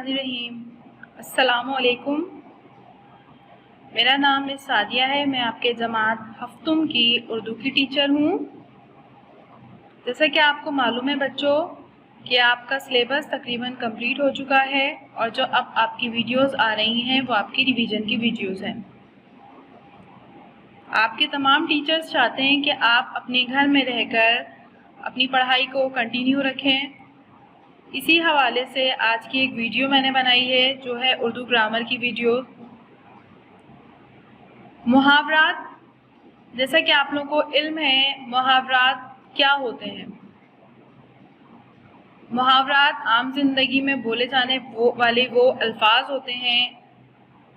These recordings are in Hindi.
बिस्मिल्लाहिर्रहमानिर्रहीम। अस्सलामु अलैकुम। मेरा नाम मिस सादिया है। मैं आपके जमात हफ्तुम की उर्दू की टीचर हूँ। जैसा कि आपको मालूम है बच्चों कि आपका सिलेबस तकरीबन कंप्लीट हो चुका है और जो अब आपकी वीडियोस आ रही हैं वो आपकी रिवीजन की वीडियोस हैं। आपके तमाम टीचर्स चाहते हैं कि आप अपने घर में रहकर अपनी पढ़ाई को कंटिन्यू रखें। इसी हवाले से आज की एक वीडियो मैंने बनाई है जो है उर्दू ग्रामर की वीडियो। मुहावरात, जैसा कि आप लोगों को इल्म है मुहावरात क्या होते हैं। मुहावरात आम जिंदगी में बोले जाने वाले वो अल्फाज होते हैं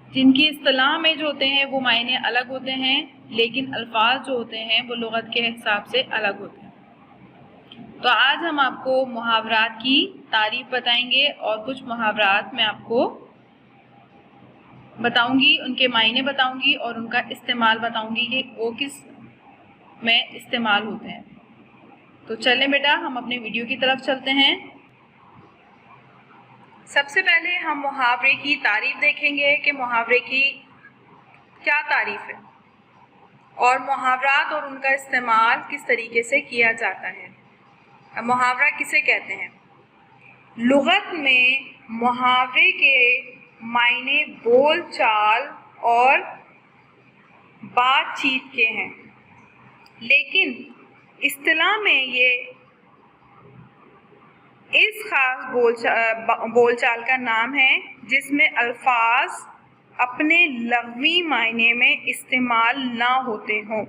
जिनकी इस्तिलाह में जो होते हैं वो मायने अलग होते हैं, लेकिन अल्फाज जो होते हैं वो लुगत के हिसाब से अलग होते हैं। तो आज हम आपको मुहावरात की तारीफ बताएंगे और कुछ मुहावरात मैं आपको बताऊंगी, उनके मायने बताऊंगी और उनका इस्तेमाल बताऊंगी कि वो किस में इस्तेमाल होते हैं। तो चलें बेटा, हम अपने वीडियो की तरफ चलते हैं। सबसे पहले हम मुहावरे की तारीफ देखेंगे कि मुहावरे की क्या तारीफ है और मुहावरात और उनका इस्तेमाल किस तरीके से किया जाता है। मुहावरा किसे कहते हैं? लुगत में मुहावरे के मायने बोल चाल और बातचीत के हैं, लेकिन इस्तिलाह में ये इस खास बोलचाल का नाम है जिसमें अल्फाज अपने लग़वी मायने में इस्तेमाल ना होते हों।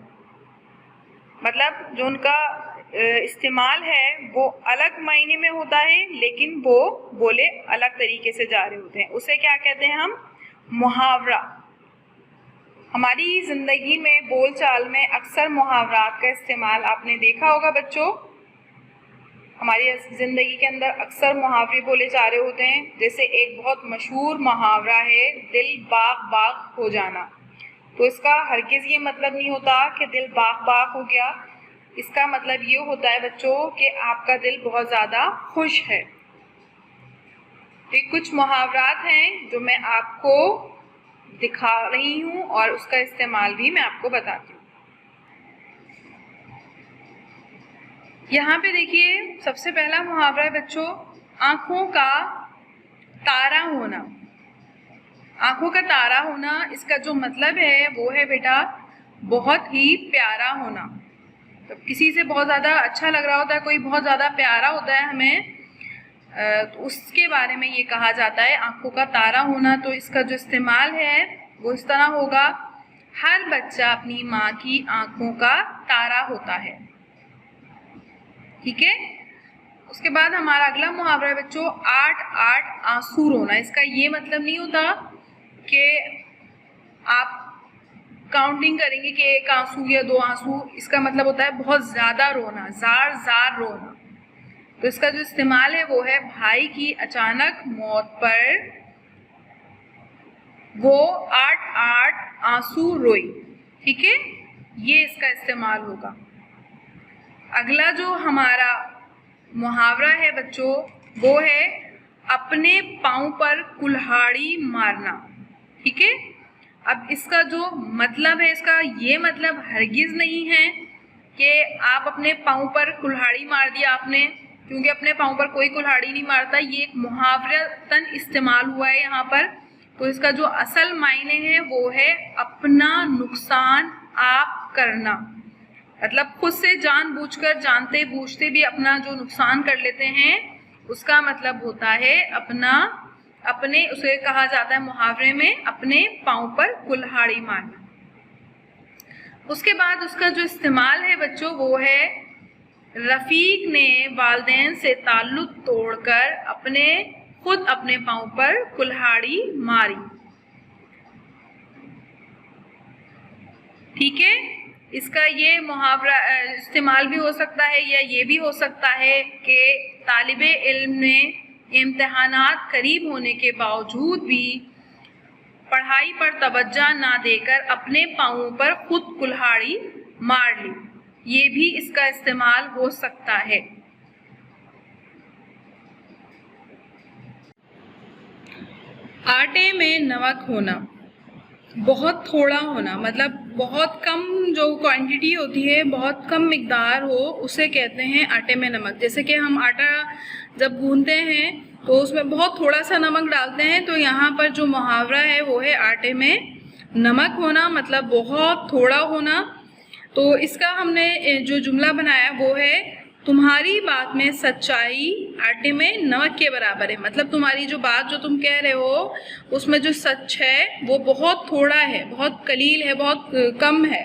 मतलब जो उनका इस्तेमाल है वो अलग मायने में होता है, लेकिन वो बोले अलग तरीके से जा रहे होते हैं। उसे क्या कहते हैं हम? मुहावरा। हमारी ज़िंदगी में बोलचाल में अक्सर मुहावरात का इस्तेमाल आपने देखा होगा बच्चों। हमारी ज़िंदगी के अंदर अक्सर मुहावरे बोले जा रहे होते हैं। जैसे एक बहुत मशहूर मुहावरा है, दिल बाग बाग हो जाना। तो इसका हरगिज़ ये मतलब नहीं होता कि दिल बाग बाग हो गया। इसका मतलब ये होता है बच्चों कि आपका दिल बहुत ज़्यादा खुश है। ये कुछ मुहावरात हैं जो मैं आपको दिखा रही हूँ और उसका इस्तेमाल भी मैं आपको बताती हूँ। यहाँ पे देखिए, सबसे पहला मुहावरा है बच्चों, आँखों का तारा होना। आँखों का तारा होना, इसका जो मतलब है वो है बेटा बहुत ही प्यारा होना। तो किसी से बहुत ज़्यादा अच्छा लग रहा होता है, कोई बहुत ज़्यादा प्यारा होता है हमें, तो उसके बारे में ये कहा जाता है आँखों का तारा होना। तो इसका जो इस्तेमाल है वो इस तरह होगा, हर बच्चा अपनी माँ की आँखों का तारा होता है। ठीक है। उसके बाद हमारा अगला मुहावरा है बच्चों, 8 आंसू रोना। इसका ये मतलब नहीं होता कि आप काउंटिंग करेंगे कि 1 आंसू या 2 आंसू। इसका मतलब होता है बहुत ज़्यादा रोना, जार जार रोना। तो इसका जो इस्तेमाल है वो है, भाई की अचानक मौत पर वो 8 आंसू रोई। ठीक है, ये इसका इस्तेमाल होगा। अगला जो हमारा मुहावरा है बच्चों वो है, अपने पाँव पर कुल्हाड़ी मारना। ठीक है। अब इसका जो मतलब है, इसका ये मतलब हरगिज़ नहीं है कि आप अपने पाँव पर कुल्हाड़ी मार दिया आपने, क्योंकि अपने पाँव पर कोई कुल्हाड़ी नहीं मारता। ये एक मुहावरतन इस्तेमाल हुआ है यहाँ पर। तो इसका जो असल मायने है वो है अपना नुकसान आप करना। मतलब खुद से जानबूझकर, जानते बूझते भी अपना जो नुकसान कर लेते हैं, उसका मतलब होता है अपने उसे कहा जाता है मुहावरे में अपने पाँव पर कुल्हाड़ी मारना। उसके बाद उसका जो इस्तेमाल है बच्चों वो है, रफ़ीक ने वालिदैन से ताल्लुक़ तोड़कर खुद अपने पाँव पर कुल्हाड़ी मारी। ठीक है। इसका ये मुहावरा इस्तेमाल भी हो सकता है या ये भी हो सकता है कि तालिबे इल्म ने इम्तिहानात करीब होने के बावजूद भी पढ़ाई पर तवज्जो ना देकर अपने पाँवों पर खुद कुल्हाड़ी मार ली। ये भी इसका इस्तेमाल हो सकता है। आटे में नमक होना, बहुत थोड़ा होना, मतलब बहुत कम जो क्वांटिटी होती है, बहुत कम मिकदार हो, उसे कहते हैं आटे में नमक। जैसे कि हम आटा जब गूंथते हैं तो उसमें बहुत थोड़ा सा नमक डालते हैं, तो यहाँ पर जो मुहावरा है वो है आटे में नमक होना, मतलब बहुत थोड़ा होना। तो इसका हमने जो जुमला बनाया वो है, तुम्हारी बात में सच्चाई आटे में नमक के बराबर है। मतलब तुम्हारी जो बात जो तुम कह रहे हो उसमें जो सच है वो बहुत थोड़ा है, बहुत कलील है, बहुत कम है।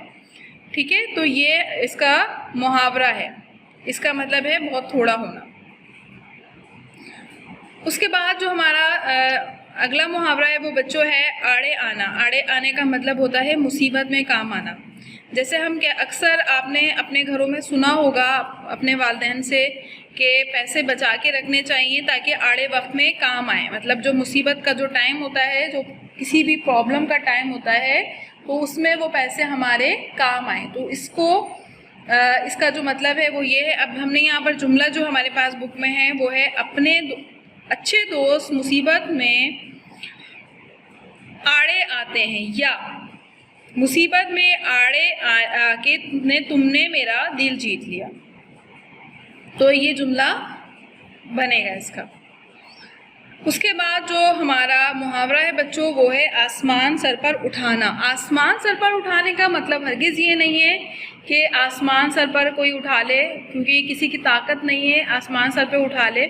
ठीक है, तो ये इसका मुहावरा है, इसका मतलब है बहुत थोड़ा होना। उसके बाद जो हमारा अगला मुहावरा है वो बच्चों है आड़े आना। आड़े आने का मतलब होता है मुसीबत में काम आना। जैसे हम अक्सर आपने अपने घरों में सुना होगा अपने वालिदैन से कि पैसे बचा के रखने चाहिए ताकि आड़े वक्त में काम आए। मतलब जो मुसीबत का जो टाइम होता है, जो किसी भी प्रॉब्लम का टाइम होता है, तो उसमें वो पैसे हमारे काम आए। तो इसका जो मतलब है वो ये है। अब हमने यहाँ पर जुमला जो हमारे पास बुक में है वो है, अपने अच्छे दोस्त मुसीबत में आड़े आते हैं, या मुसीबत में आड़े आके तुमने मेरा दिल जीत लिया। तो ये जुमला बनेगा इसका। उसके बाद जो हमारा मुहावरा है बच्चों वो है आसमान सर पर उठाना। आसमान सर पर उठाने का मतलब हरगिज़ ये नहीं है कि आसमान सर पर कोई उठा ले, क्योंकि किसी की ताकत नहीं है आसमान सर पर उठा ले।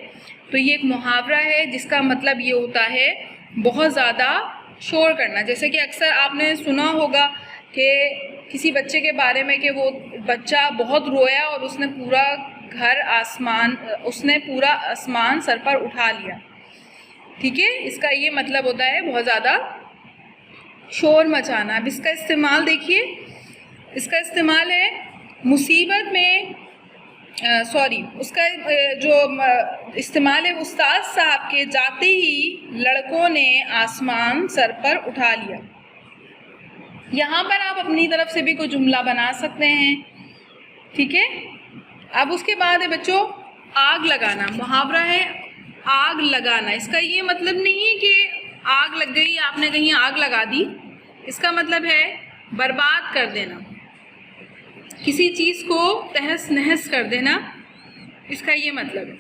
तो ये एक मुहावरा है जिसका मतलब ये होता है बहुत ज़्यादा शोर करना। जैसे कि अक्सर आपने सुना होगा कि किसी बच्चे के बारे में कि वो बच्चा बहुत रोया और उसने पूरा आसमान सर पर उठा लिया। ठीक है, इसका ये मतलब होता है बहुत ज़्यादा शोर मचाना। अब इसका इस्तेमाल देखिए, इसका इस्तेमाल है मुसीबत में उसका जो इस्तेमाल है उस्ताद साहब के जाते ही लड़कों ने आसमान सर पर उठा लिया। यहाँ पर आप अपनी तरफ से भी कोई जुमला बना सकते हैं। ठीक है, अब उसके बाद है बच्चों आग लगाना। मुहावरा है आग लगाना। इसका ये मतलब नहीं है कि आग लग गई, आपने कहीं आग लगा दी। इसका मतलब है बर्बाद कर देना, किसी चीज़ को तहस नहस कर देना, इसका ये मतलब है।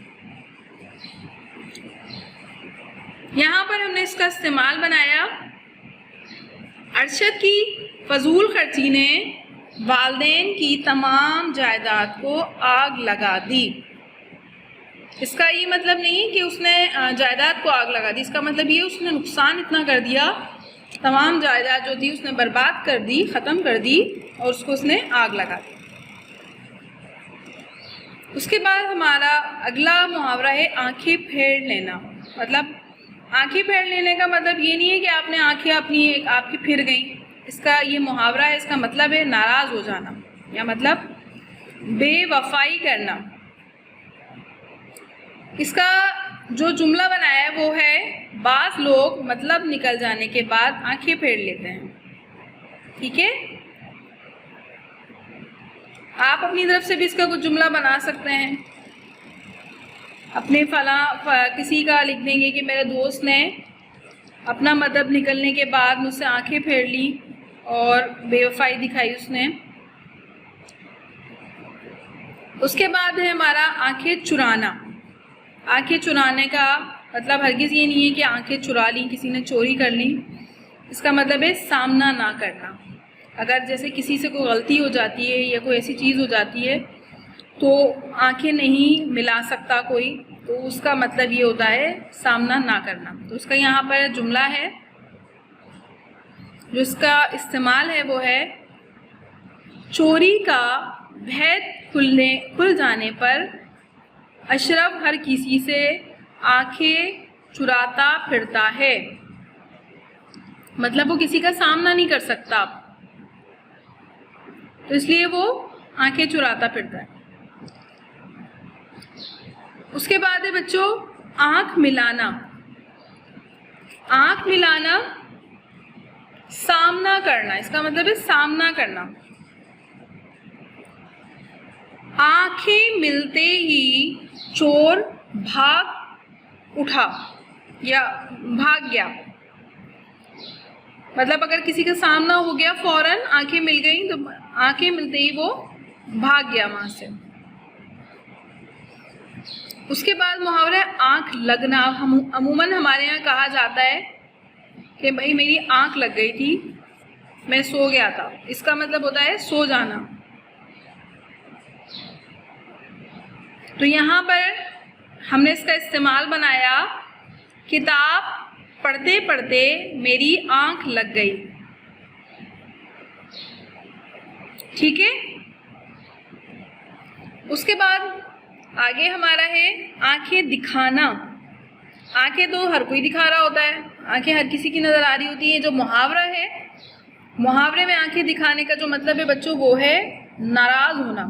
यहाँ पर हमने इसका इस्तेमाल बनाया, अरशद की फजूल खर्ची ने वालिदैन की तमाम जायदाद को आग लगा दी। इसका ये मतलब नहीं कि उसने जायदाद को आग लगा दी, इसका मतलब ये उसने नुकसान इतना कर दिया, तमाम जायदाद जो थी उसने बर्बाद कर दी, ख़त्म कर दी और उसको उसने आग लगा दी। उसके बाद हमारा अगला मुहावरा है आंखें फेर लेना। मतलब आंखें फेर लेने का मतलब ये नहीं है कि आपने आंखें आपकी फिर गई। इसका ये मुहावरा है, इसका मतलब है नाराज़ हो जाना, या मतलब बेवफाई करना। इसका जो जुमला बनाया है वो है बाज़ लोग मतलब निकल जाने के बाद आंखें फेर लेते हैं। ठीक है, आप अपनी तरफ से भी इसका कुछ जुमला बना सकते हैं। अपने किसी का लिख देंगे कि मेरे दोस्त ने अपना मतलब निकलने के बाद मुझसे आंखें फेर ली और बेवफाई दिखाई उसने। उसके बाद है हमारा आंखें चुराना। आंखें चुराने का मतलब हरगिज़ ये नहीं है कि आंखें चुरा ली, किसी ने चोरी कर ली। इसका मतलब है सामना ना करना। अगर जैसे किसी से कोई गलती हो जाती है या कोई ऐसी चीज़ हो जाती है तो आंखें नहीं मिला सकता कोई, तो उसका मतलब ये होता है सामना ना करना। तो उसका यहाँ पर जुमला है जो इसका इस्तेमाल है वो है चोरी का भेद खुल जाने पर अशरफ हर किसी से आंखें चुराता फिरता है। मतलब वो किसी का सामना नहीं कर सकता, तो इसलिए वो आंखें चुराता फिरता है। उसके बाद है बच्चों आंख मिलाना। आंख मिलाना सामना करना, इसका मतलब है सामना करना। आंखें मिलते ही चोर भाग उठा या भाग गया। मतलब अगर किसी का सामना हो गया फौरन आंखें मिल गई तो आंखें मिलते ही वो भाग गया वहां से। उसके बाद मुहावरा आंख लगना। हम अमूमन हमारे यहाँ कहा जाता है कि भाई मेरी आंख लग गई थी, मैं सो गया था। इसका मतलब होता है सो जाना। तो यहाँ पर हमने इसका इस्तेमाल बनाया, किताब पढ़ते पढ़ते मेरी आंख लग गई। ठीक है। उसके बाद आगे हमारा है आंखें दिखाना। आंखें तो हर कोई दिखा रहा होता है, आंखें हर किसी की नजर आ रही होती है। जो मुहावरा है, मुहावरे में आंखें दिखाने का जो मतलब है बच्चों वो है नाराज होना,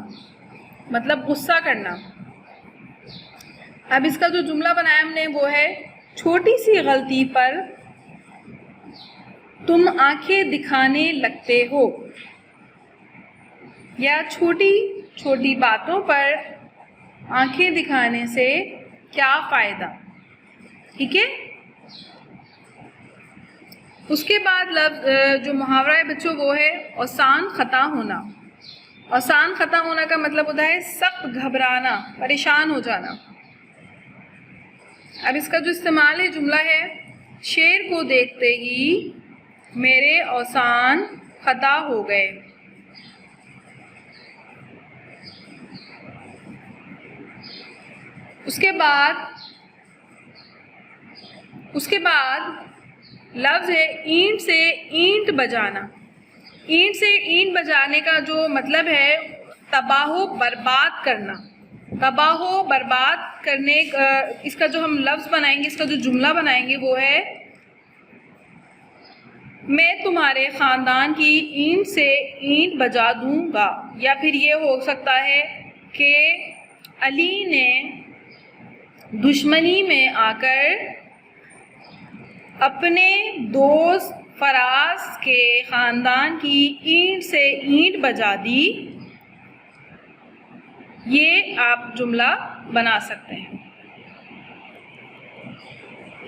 मतलब गुस्सा करना। अब इसका जो जुमला बनाया हमने वो है छोटी सी गलती पर तुम आंखें दिखाने लगते हो, या छोटी छोटी बातों पर आंखें दिखाने से क्या फायदा। ठीक है। उसके बाद लफ्ज जो मुहावरा है बच्चों वो है औसान खता होना। औसान खता होना का मतलब होता है सख्त घबराना, परेशान हो जाना। अब इसका जो इस्तेमाल है जुमला है शेर को देखते ही मेरे औसान खता हो गए। उसके बाद लफ्ज है ईंट से ईंट बजाना। ईंट से ईंट बजाने का जो मतलब है तबाहो बर्बाद करना। तबाहो बर्बाद करने इसका जो हम लफ्ज बनाएंगे, इसका जो जुमला बनाएंगे वो है मैं तुम्हारे खानदान की ईंट से ईंट बजा दूंगा। या फिर ये हो सकता है कि अली ने दुश्मनी में आकर अपने दोस्त फराज के खानदान की ईंट से ईंट बजा दी। ये आप जुमला बना सकते हैं।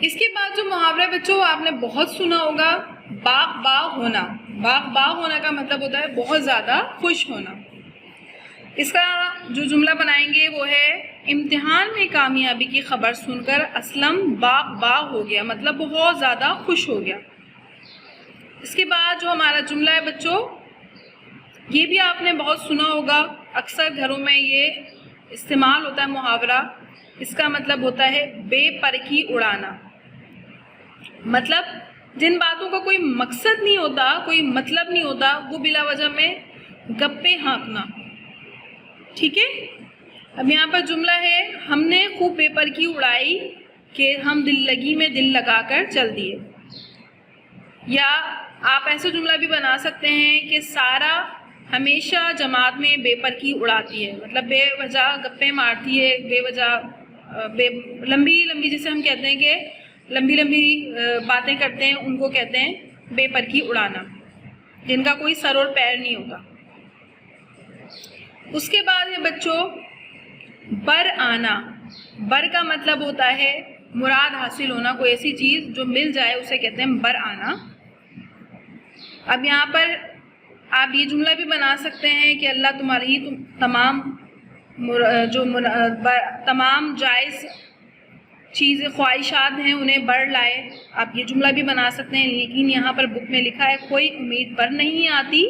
इसके बाद जो मुहावरा बच्चों आपने बहुत सुना होगा बाग बाग होना। बाग बाग होना का मतलब होता है बहुत ज़्यादा खुश होना। इसका जो जुमला बनाएंगे वो है इम्तिहान में कामयाबी की खबर सुनकर असलम बाग बाग हो गया, मतलब बहुत ज़्यादा खुश हो गया। इसके बाद जो हमारा जुमला है बच्चों ये भी आपने बहुत सुना होगा, अक्सर घरों में ये इस्तेमाल होता है मुहावरा। इसका मतलब होता है बेपरखी उड़ाना। मतलब जिन बातों का कोई मकसद नहीं होता, कोई मतलब नहीं होता, वो बिला वजह में गप्पे हाँकना। ठीक है। अब यहाँ पर जुमला है हमने खूब बेपरखी उड़ाई कि हम दिल लगी में दिल लगाकर चल दिए। या आप ऐसा जुमला भी बना सकते हैं कि सारा हमेशा जमात में बेपरखी उड़ाती है, मतलब बेवजह गप्पे मारती है, बेवजह लंबी लंबी, जिसे हम कहते हैं कि लंबी लंबी बातें करते हैं, उनको कहते हैं बेपरखी उड़ाना, जिनका कोई सर और पैर नहीं होता। उसके बाद है बच्चों बर आना। बर का मतलब होता है मुराद हासिल होना, कोई ऐसी चीज़ जो मिल जाए उसे कहते हैं बर आना। अब यहाँ पर आप ये जुमला भी बना सकते हैं कि अल्लाह तुम्हारी तमाम जायज़ चीज़ें ख्वाहिशात हैं उन्हें बढ़ लाए। आप ये जुमला भी बना सकते हैं। लेकिन यहाँ पर बुक में लिखा है कोई उम्मीद पर नहीं आती,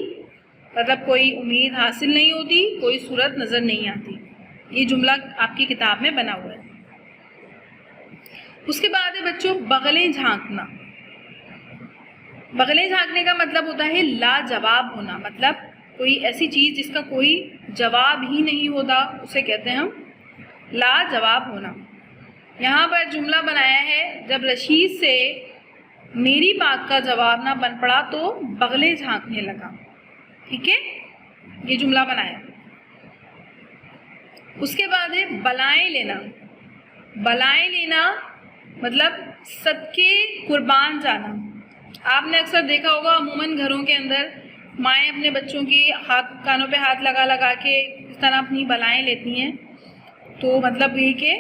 मतलब कोई उम्मीद हासिल नहीं होती, कोई सूरत नज़र नहीं आती। ये जुमला आपकी किताब में बना हुआ है। उसके बाद है बच्चों बगलें झांकना। बगलें झांकने का मतलब होता है लाजवाब होना, मतलब कोई ऐसी चीज़ जिसका कोई जवाब ही नहीं होता उसे कहते हैं हम लाजवाब होना। यहाँ पर जुमला बनाया है जब रशीद से मेरी बात का जवाब ना बन पड़ा तो बगलें झांकने लगा। ठीक है, ये जुमला बनाया। उसके बाद है बलाएं लेना। बलाएं लेना मतलब सदके कुर्बान जाना। आपने अक्सर देखा होगा अमूमन घरों के अंदर माएँ अपने बच्चों की कानों पे हाथ लगा लगा के इस तरह अपनी बलाएं लेती हैं। तो मतलब ये कि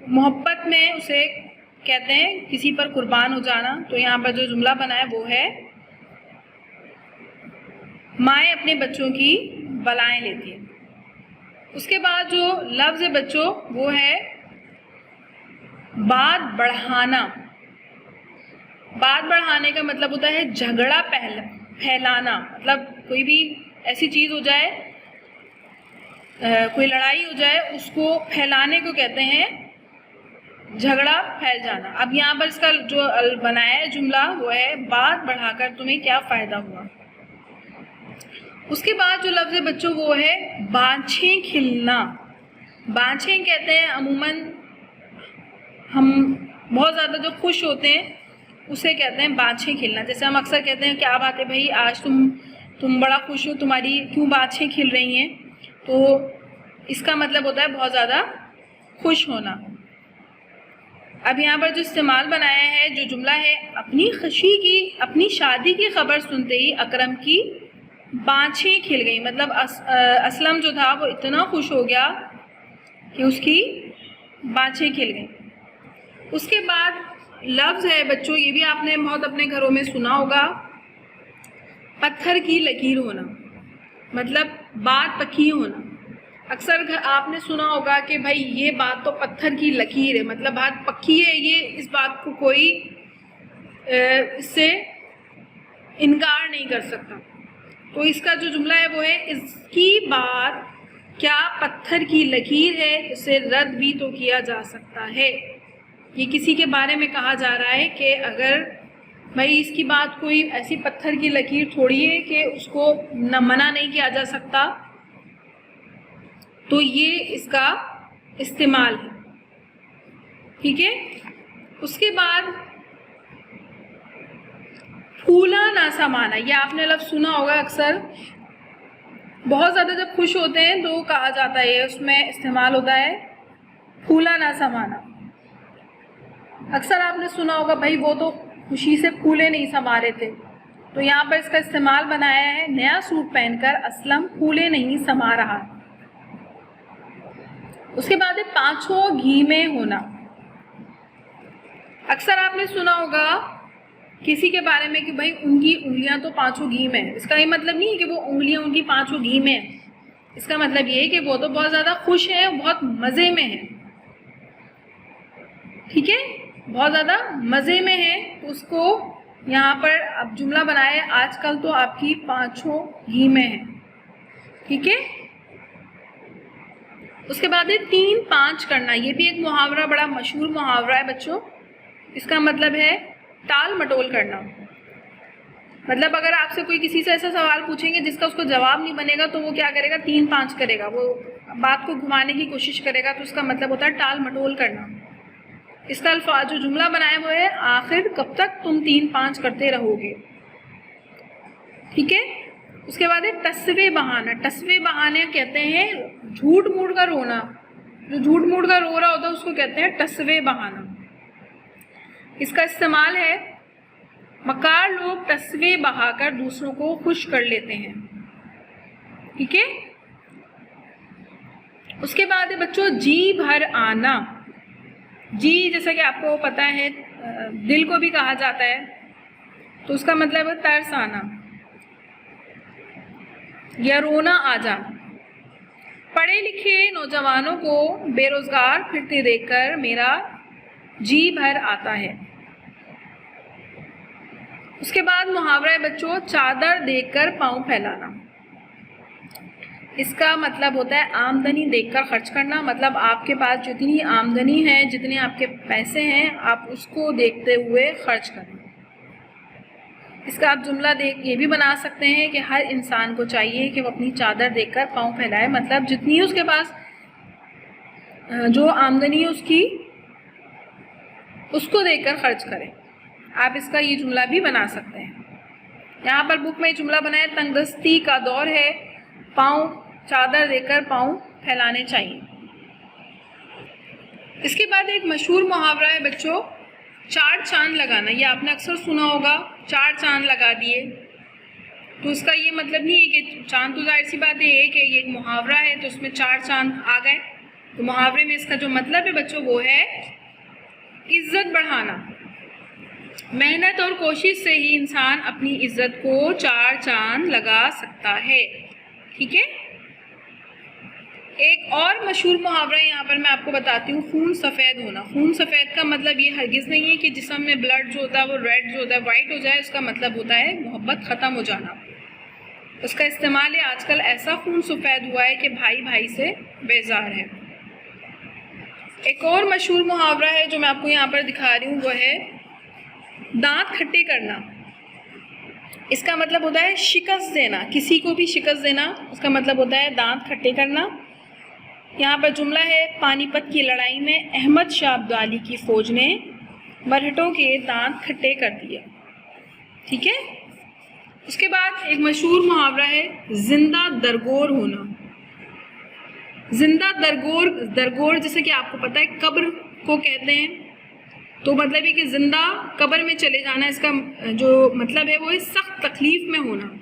मोहब्बत में उसे कहते हैं किसी पर कुर्बान हो जाना। तो यहाँ पर जो जुमला बना है वो है माएँ अपने बच्चों की बलाएं लेती हैं। उसके बाद जो लफ्ज़ है बच्चों वो है बात बढ़ाना। बात बढ़ाने का मतलब होता है झगड़ा फैलाना। मतलब कोई भी ऐसी चीज़ हो जाए, कोई लड़ाई हो जाए, उसको फैलाने को कहते हैं झगड़ा फैल जाना। अब यहाँ पर इसका जो बनाया है जुमला वो है बात बढ़ाकर तुम्हें क्या फ़ायदा हुआ। उसके बाद जो लफ्ज़ है बच्चों वो है बाँछें खिलना। बाँछें कहते हैं अमूमन हम बहुत ज़्यादा जो खुश होते हैं उसे कहते हैं बाँछें खिलना। जैसे हम अक्सर कहते हैं क्या बात है भाई आज तुम बड़ा खुश हो, तुम्हारी क्यों बाँछें खिल रही हैं। तो इसका मतलब होता है बहुत ज़्यादा खुश होना। अब यहाँ पर जो इस्तेमाल बनाया है जो जुमला है अपनी शादी की खबर सुनते ही अकरम की बाँछें खिल गई। मतलब असलम जो था वो इतना खुश हो गया कि उसकी बाँछें खिल गई। उसके बाद लफ्ज़ है बच्चों, ये भी आपने बहुत अपने घरों में सुना होगा, पत्थर की लकीर होना। मतलब बात पक्की होना। अक्सर आपने सुना होगा कि भाई ये बात तो पत्थर की लकीर है, मतलब बात पक्की है, ये इस बात को कोई इससे इनकार नहीं कर सकता। तो इसका जो जुमला है वो है इसकी बात क्या पत्थर की लकीर है, इसे रद्द भी तो किया जा सकता है। ये किसी के बारे में कहा जा रहा है कि अगर भाई इसकी बात कोई ऐसी पत्थर की लकीर थोड़ी है कि उसको न मना नहीं किया जा सकता। तो ये इसका इस्तेमाल है, ठीक है। उसके बाद फूला ना समाना, ये आपने लफ्ज़ सुना होगा अक्सर। बहुत ज़्यादा जब खुश होते हैं तो कहा जाता है, उसमें इस्तेमाल होता है फूला ना समाना। अक्सर आपने सुना होगा भाई वो तो खुशी से फूले नहीं समा रहे थे। तो यहाँ पर इसका इस्तेमाल बनाया है नया सूट पहनकर असलम फूले नहीं समा रहा। उसके बाद है पाँचों घी में होना। अक्सर आपने सुना होगा किसी के बारे में कि भाई उनकी उंगलियां तो पाँचों घी में है। इसका ये मतलब नहीं है कि वो उंगलियां उनकी पाँचों घी में है। इसका मतलब ये है कि वो तो बहुत ज़्यादा खुश है, बहुत मज़े में है, ठीक है, बहुत ज़्यादा मज़े में है। तो उसको यहाँ पर अब जुमला बनाए आजकल तो आपकी पाँचों घी में है, ठीक है। उसके बाद है 3-5 करना। ये भी एक मुहावरा, बड़ा मशहूर मुहावरा है बच्चों। इसका मतलब है टाल मटोल करना। मतलब अगर आपसे कोई किसी से ऐसा सवाल पूछेंगे जिसका उसको जवाब नहीं बनेगा तो वो क्या करेगा, 3-5 करेगा, वो बात को घुमाने की कोशिश करेगा। तो उसका मतलब होता है टाल मटोल करना। इसका अल्फाज जो जुमला बनाया वो है आखिर कब तक तुम 3-5 करते रहोगे, ठीक है। उसके बाद है टसवे बहाना। टसवे बहाने कहते हैं झूठ मूठ का रोना। जो झूठ मूठ का रो रहा होता है उसको कहते हैं टसवे बहाना। इसका इस्तेमाल है मकार लोग टसवे बहाकर दूसरों को खुश कर लेते हैं, ठीक है। उसके बाद है बच्चों जी भर आना। जी जैसा कि आपको पता है दिल को भी कहा जाता है, तो उसका मतलब है तरस आना या रोना आ जाना। पढ़े लिखे नौजवानों को बेरोजगार फिरते देखकर मेरा जी भर आता है। उसके बाद मुहावरा है बच्चों चादर देखकर पाँव फैलाना। इसका मतलब होता है आमदनी देखकर खर्च करना। मतलब आपके पास जितनी आमदनी है, जितने आपके पैसे हैं, आप उसको देखते हुए खर्च करें। इसका आप जुमला ये भी बना सकते हैं कि हर इंसान को चाहिए कि वो अपनी चादर देखकर पाँव फैलाए। मतलब जितनी उसके पास जो आमदनी है उसकी, उसको देखकर खर्च करें। आप इसका ये जुमला भी बना सकते हैं। यहाँ पर बुक में जुमला बनाया तंगदस्ती का दौर है, पाँव चादर देकर पाँव फैलाने चाहिए। इसके बाद एक मशहूर मुहावरा है बच्चों चार चांद लगाना। ये आपने अक्सर सुना होगा, चार चांद लगा दिए। तो इसका ये मतलब नहीं है कि चांद, तो जाहिर सी बात है कि ये एक मुहावरा है तो उसमें चार चांद आ गए। तो मुहावरे में इसका जो मतलब है बच्चों वो है इज्जत बढ़ाना। मेहनत और कोशिश से ही इंसान अपनी इज्जत को चार चांद लगा सकता है। ठीक है, एक और मशहूर मुहावरा यहाँ पर मैं आपको बताती हूँ, खून सफ़ेद होना। खून सफ़ेद का मतलब ये हरगिज़ नहीं है कि जिस्म में ब्लड जो होता है वो रेड जो होता है वाइट हो जाए, उसका मतलब होता है मोहब्बत ख़त्म हो जाना। उसका इस्तेमाल है आजकल ऐसा खून सफ़ेद हुआ है कि भाई भाई से बेजार है। एक और मशहूर मुहावरा है जो मैं आपको यहाँ पर दिखा रही हूँ, वो है दांत खट्टे करना। इसका मतलब होता है शिकस्त देना, किसी को भी शिकस्त देना, उसका मतलब होता है दांत खट्टे करना। यहाँ पर जुमला है, पानीपत की लड़ाई में अहमद शाह अब्दाली की फौज ने मरहटों के दांत खट्टे कर दिए। ठीक है, उसके बाद एक मशहूर मुहावरा है जिंदा दरगोर होना। जिंदा दरगोर जैसे कि आपको पता है कब्र को कहते हैं, तो मतलब है कि जिंदा कब्र में चले जाना। इसका जो मतलब है वो है सख्त तकलीफ में होना।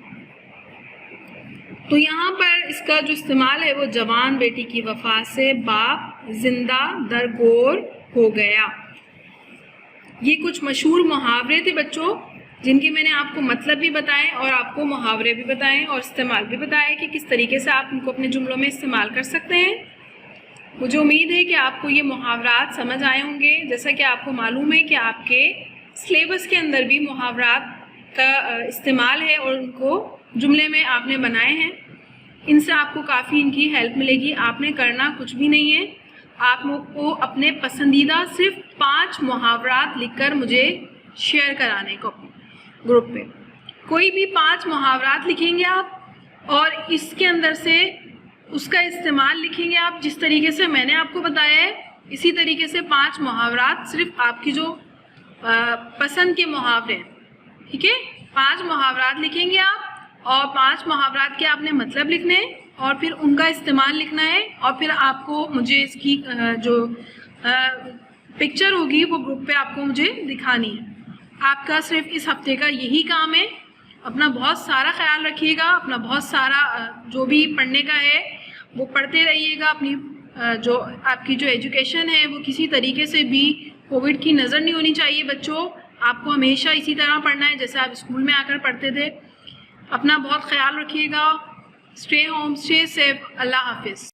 तो यहाँ पर इसका जो इस्तेमाल है वो जवान बेटी की वफा से बाप जिंदा दरगोर हो गया। ये कुछ मशहूर मुहावरे थे बच्चों, जिनके मैंने आपको मतलब भी बताए और आपको मुहावरे भी बताए और इस्तेमाल भी बताया कि किस तरीके से आप इनको अपने जुमलों में इस्तेमाल कर सकते हैं। मुझे उम्मीद है कि आपको ये मुहावरात समझ आए होंगे। जैसा कि आपको मालूम है कि आपके सिलेबस के अंदर भी मुहावरात का इस्तेमाल है और उनको जुमले में आपने बनाए हैं। इनसे आपको काफ़ी इनकी हेल्प मिलेगी। आपने करना कुछ भी नहीं है, आपको अपने पसंदीदा सिर्फ 5 मुहावरात लिखकर मुझे शेयर कराने को ग्रुप पे। कोई भी 5 मुहावरात लिखेंगे आप और इसके अंदर से उसका इस्तेमाल लिखेंगे आप जिस तरीके से मैंने आपको बताया है। इसी तरीके से 5 मुहावरात सिर्फ आपकी जो पसंद के मुहावरे हैं, ठीक है, 5 मुहावरात लिखेंगे आप और 5 मुहावरात के आपने मतलब लिखने हैं और फिर उनका इस्तेमाल लिखना है और फिर आपको मुझे इसकी जो पिक्चर होगी वो ग्रुप पे आपको मुझे दिखानी है। आपका सिर्फ इस हफ्ते का यही काम है। अपना बहुत सारा ख्याल रखिएगा, अपना बहुत सारा जो भी पढ़ने का है वो पढ़ते रहिएगा। अपनी जो आपकी जो एजुकेशन है वो किसी तरीके से भी कोविड की नज़र नहीं होनी चाहिए बच्चों। आपको हमेशा इसी तरह पढ़ना है जैसे आप स्कूल में आकर पढ़ते थे। अपना बहुत ख्याल रखिएगा। Stay home, stay safe. अल्लाह हाफिज़।